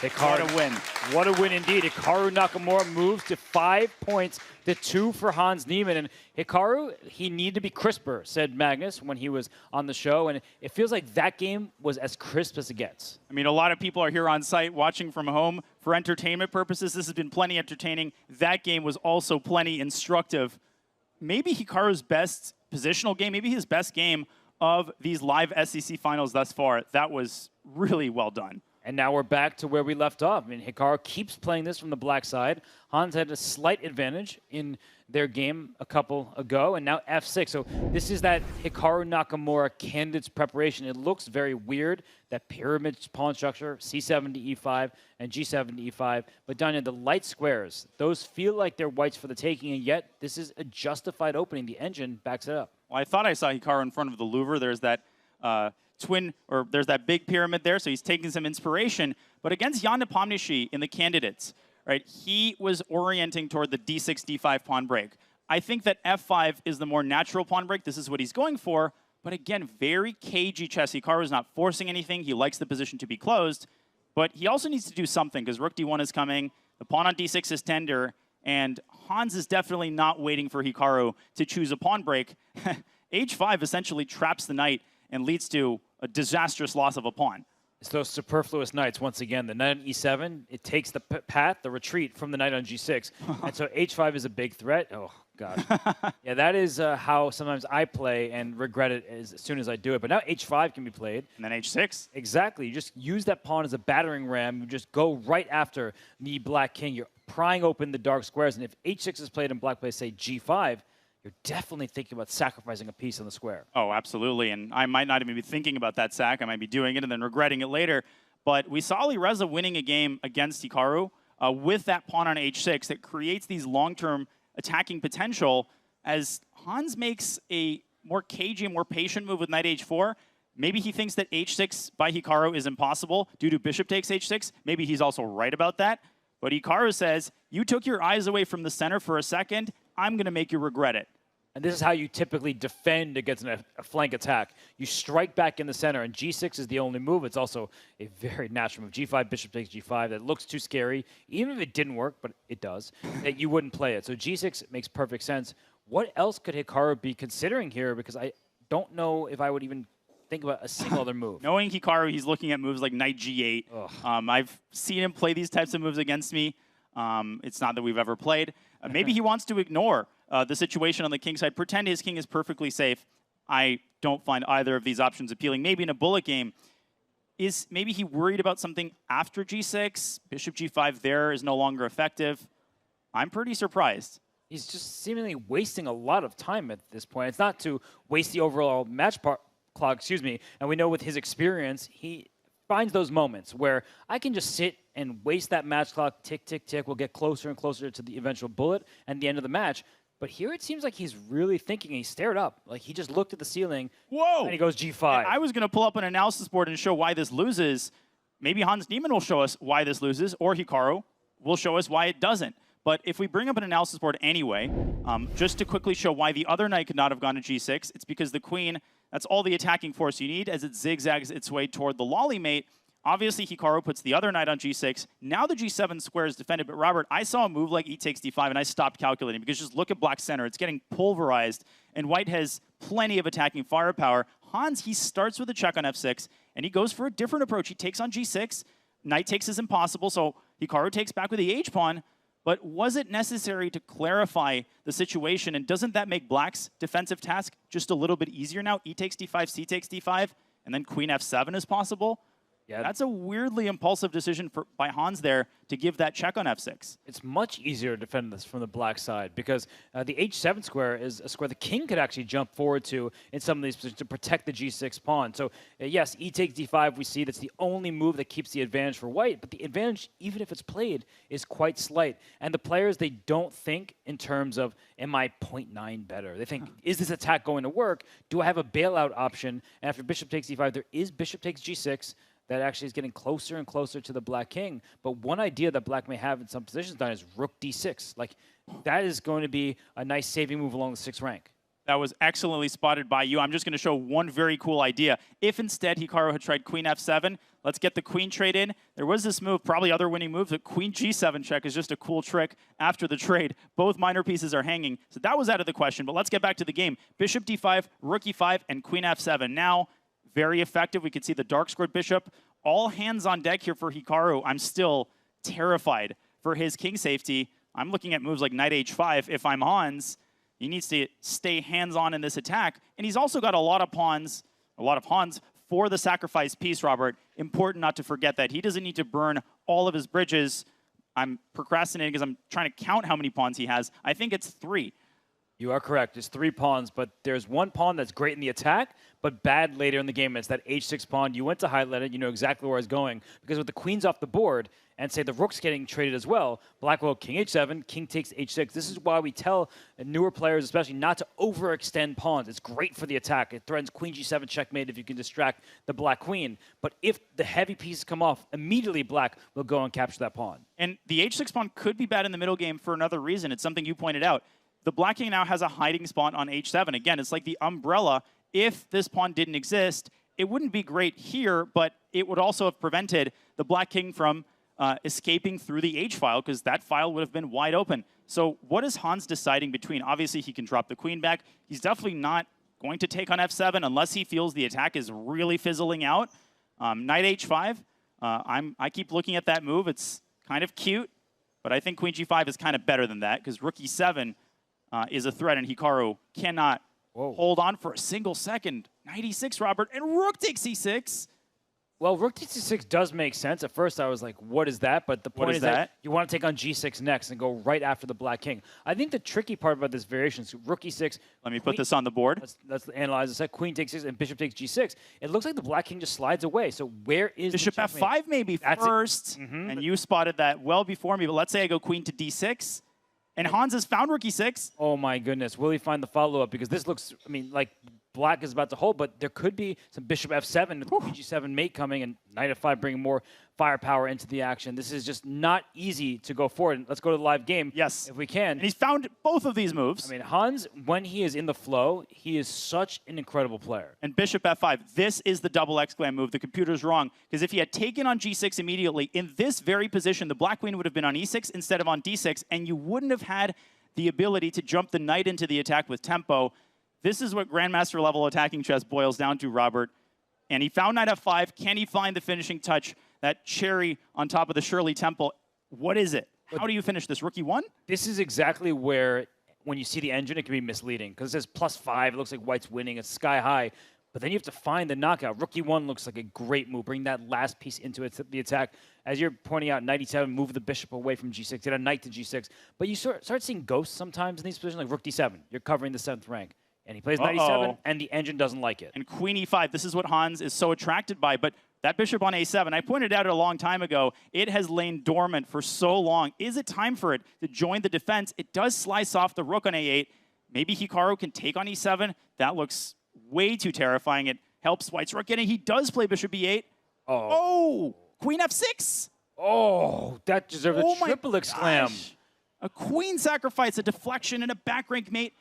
Hikaru, What a win. What a win indeed. Hikaru Nakamura moves to 5 points to 2 for Hans Neimann. And Hikaru, he needed to be crisper, said Magnus when he was on the show. And it feels like that game was as crisp as it gets. I mean, a lot of people are here on site watching from home. For entertainment purposes, this has been plenty entertaining. That game was also plenty instructive. Maybe Hikaru's best positional game, maybe his best game of these live SEC finals thus far. That was really well done. And now we're back to where we left off. I mean, Hikaru keeps playing this from the black side. Hans had a slight advantage in their game a couple ago, and now F6. So this is that Hikaru Nakamura candidate's preparation. It looks very weird, that pyramid pawn structure, C7 to E5 and G7 to E5. But down in the light squares, those feel like they're whites for the taking, and yet this is a justified opening. The engine backs it up. Well, I thought I saw Hikaru in front of the Louvre. There's that there's that big pyramid there, so he's taking some inspiration. But against Jan Nepomniachtchi in the candidates, right, he was orienting toward the D6, D5 pawn break. I think that F5 is the more natural pawn break. This is what he's going for. But again, very cagey chess. Hikaru is not forcing anything. He likes the position to be closed. But he also needs to do something, because rook D1 is coming. The pawn on D6 is tender. And Hans is definitely not waiting for Hikaru to choose a pawn break. H5 essentially traps the knight and leads to a disastrous loss of a pawn. It's those superfluous knights, once again. The knight on E7, it takes the path, the retreat from the knight on G6. And so H5 is a big threat. Oh, God. Yeah, that is how sometimes I play and regret it as soon as I do it. But now H5 can be played. And then H6. Exactly. You just use that pawn as a battering ram. You just go right after the black king. You're prying open the dark squares. And if H6 is played and black plays, say, G5, you're definitely thinking about sacrificing a piece on the square. Oh, absolutely. And I might not even be thinking about that sack. I might be doing it and then regretting it later. But we saw Alireza winning a game against Hikaru with that pawn on H6 that creates these long-term attacking potential. As Hans makes a more cagey, more patient move with knight H4, maybe he thinks that H6 by Hikaru is impossible due to bishop takes H6. Maybe he's also right about that. But Hikaru says, you took your eyes away from the center for a second. I'm going to make you regret it. And this is how you typically defend against a flank attack. You strike back in the center, and G6 is the only move. It's also a very natural move. G5, bishop takes G5. That looks too scary, even if it didn't work, but it does, that you wouldn't play it. So G6 makes perfect sense. What else could Hikaru be considering here? Because I don't know if I would even think about a single other move. Knowing Hikaru, he's looking at moves like knight G8. I've seen him play these types of moves against me. It's not that we've ever played. Maybe he wants to ignore the situation on the king side, pretend his king is perfectly safe. I don't find either of these options appealing. Maybe in a bullet game, is maybe he worried about something after G6? Bishop G5 there is no longer effective. I'm pretty surprised. He's just seemingly wasting a lot of time at this point. It's not to waste the overall match clock, excuse me. And we know with his experience, he finds those moments where I can just sit and waste that match clock, tick, tick, tick. We'll get closer and closer to the eventual bullet and the end of the match. But here it seems like he's really thinking. He stared up. Like he just looked at the ceiling. Whoa! And he goes G5. I was going to pull up an analysis board and show why this loses. Maybe Hans Neimann will show us why this loses, or Hikaru will show us why it doesn't. But if we bring up an analysis board anyway, just to quickly show why the other knight could not have gone to G6, it's because the queen, that's all the attacking force you need as it zigzags its way toward the lolly mate. Obviously, Hikaru puts the other knight on G6. Now the G7 square is defended. But Robert, I saw a move like E takes D5, and I stopped calculating because just look at black's center. It's getting pulverized, and white has plenty of attacking firepower. Hans, he starts with a check on F6, and he goes for a different approach. He takes on G6. Knight takes is impossible, so Hikaru takes back with the H-pawn. But was it necessary to clarify the situation, and doesn't that make black's defensive task just a little bit easier now? E takes D5, C takes D5, and then queen F7 is possible? Yeah, that's a weirdly impulsive decision by Hans there to give that check on F6. It's much easier to defend this from the black side because the H7 square is a square the king could actually jump forward to in some of these positions to protect the G6 pawn. So yes, E takes D5, we see that's the only move that keeps the advantage for white, but the advantage, even if it's played, is quite slight. And the players, they don't think in terms of, am I 0.9 better? They think, is this attack going to work? Do I have a bailout option? And after bishop takes D5, there is bishop takes G6, that actually is getting closer and closer to the black king. But one idea that black may have in some positions, Don, is rook D6. Like, that is going to be a nice saving move along the 6th rank. That was excellently spotted by you. I'm just going to show one very cool idea. If instead Hikaru had tried queen f7, let's get the queen trade in. There was this move, probably other winning moves, but queen g7 check is just a cool trick after the trade. Both minor pieces are hanging, so that was out of the question. But let's get back to the game. Bishop d5, rook e5, and queen f7. Now, very effective. We could see the dark squared bishop. All hands on deck here for Hikaru. I'm still terrified for his king safety. I'm looking at moves like knight h5. If I'm Hans, he needs to stay hands-on in this attack. And he's also got a lot of pawns, a lot of pawns for the sacrifice piece, Robert. Important not to forget that. He doesn't need to burn all of his bridges. I'm procrastinating because I'm trying to count how many pawns he has. I think it's 3. You are correct. It's 3 pawns, but there's one pawn that's great in the attack, but bad later in the game. It's that h6 pawn. You went to highlight it. You know exactly where I was going. Because with the queens off the board, and say the rook's getting traded as well, black will king h7, king takes h6. This is why we tell newer players especially not to overextend pawns. It's great for the attack. It threatens queen g7 checkmate if you can distract the black queen. But if the heavy pieces come off, immediately black will go and capture that pawn. And the h6 pawn could be bad in the middle game for another reason. It's something you pointed out. The black king now has a hiding spot on h7. Again, it's like the umbrella. If this pawn didn't exist, it wouldn't be great here, but it would also have prevented the black king from escaping through the H file, because that file would have been wide open. So what is Hans deciding between? Obviously, he can drop the queen back. He's definitely not going to take on f7 unless he feels the attack is really fizzling out. Knight h5. I keep looking at that move. It's kind of cute, but I think queen g5 is kind of better than that, because rook e7 is a threat, and Hikaru cannot hold on for a single second. Knight e6, Robert, and rook takes e6. Well, rook takes c6 does make sense. At first, I was like, what is that? But the point is that you want to take on g6 next and go right after the black king. I think the tricky part about this variation is rook e6. Let me put this on the board. Let's analyze this. Queen takes 6 and bishop takes g6. It looks like the black king just slides away. So where is bishop f5 maybe first? And you spotted that well before me. But let's say I go queen to d6. And Hans has found rook e6. Oh, my goodness. Will he find the follow-up? Because this looks, I mean, like black is about to hold, but there could be some bishop f7 with queen g7 mate coming and knight f5 bringing more firepower into the action. This is just not easy to go forward. Let's go to the live game, if we can. And he's found both of these moves. I mean, Hans, when he is in the flow, he is such an incredible player. And bishop f5, this is the double exclam move. The computer's wrong, because if he had taken on g6 immediately, in this very position, the black queen would have been on e6 instead of on d6, and you wouldn't have had the ability to jump the knight into the attack with tempo. This is what Grandmaster level attacking chess boils down to, Robert. And he found knight f5. Can he find the finishing touch, that cherry on top of the Shirley Temple? What is it? How do you finish this? Rook e1? This is exactly where, when you see the engine, it can be misleading. Because it says +5. It looks like white's winning. It's sky high. But then you have to find the knockout. Rook e1 looks like a great move. Bring that last piece into the attack. As you're pointing out, knight e7, move the bishop away from g6. Get a knight to g6. But you start seeing ghosts sometimes in these positions, like rook d7. You're covering the 7th rank. And he plays knight e7, and the engine doesn't like it. And queen e5. This is what Hans is so attracted by. But that bishop on a7, I pointed out a long time ago, it has lain dormant for so long. Is it time for it to join the defense? It does slice off the rook on a8. Maybe Hikaru can take on e7. That looks way too terrifying. It helps white's rook getting. He does play bishop e8. Oh, queen f6. Oh, that deserves a triple exclam. A queen sacrifice, a deflection, and a back rank mate.